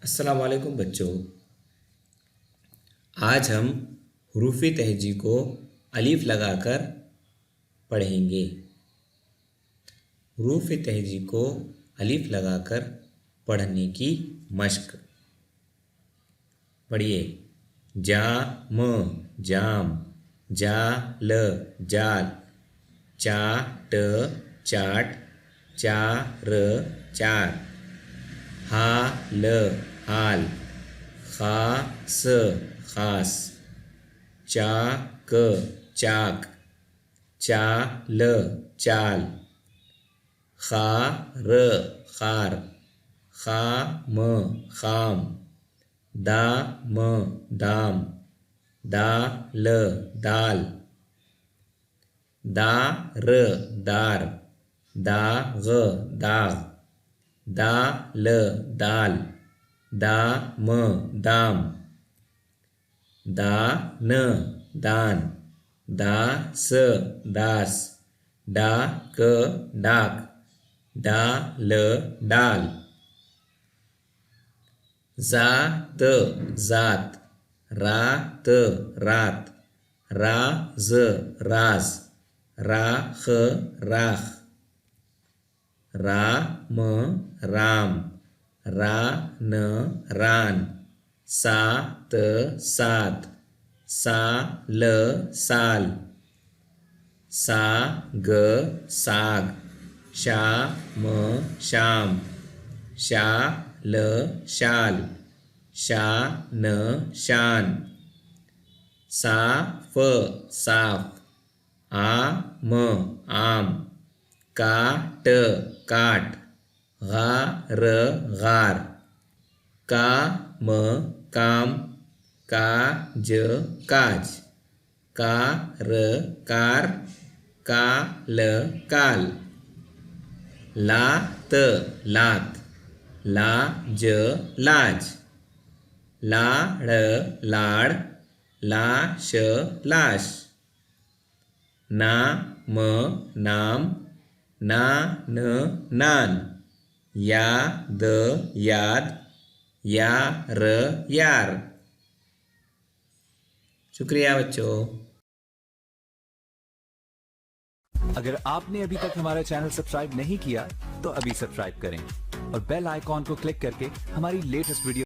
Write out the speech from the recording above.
अस्सलाम वालेकुम बच्चों। आज हम हुरूफ़े तहजी को अलिफ लगाकर पढ़ेंगे। हुरूफ़े तहजी को अलिफ लगाकर पढ़ने की मश्क। पढ़िए। जाम जाम, जाल जाल, चाट चाट, चार चार, हाल हाल, खास खास, चाक चाक, चाल चाल, खार खार, खाम खाम, दाम दाम, दाल दाल, दार दार, दाग दाग, दाल दाल, दाम दाम, दान दान, दास दास, डाक डाक, डाल डाल, जात जात, रात रात, राज राज, राख राख, राम राम, रान रान, सात सात, साल साल, साग साग, शाम शाम, शाल शाल, शान शान, साफ साफ, आम आम, काट काट, गार गार, काम काम, काज काज, कार कार, काल काल, लात लात, लाज लाज, लाड़ लाड़, लाश लाश, नाम नाम, नान नान, याद याद, यार यार। शुक्रिया बच्चों। अगर आपने अभी तक हमारा चैनल सब्सक्राइब नहीं किया तो अभी सब्सक्राइब करें और बेल आइकॉन को क्लिक करके हमारी लेटेस्ट वीडियो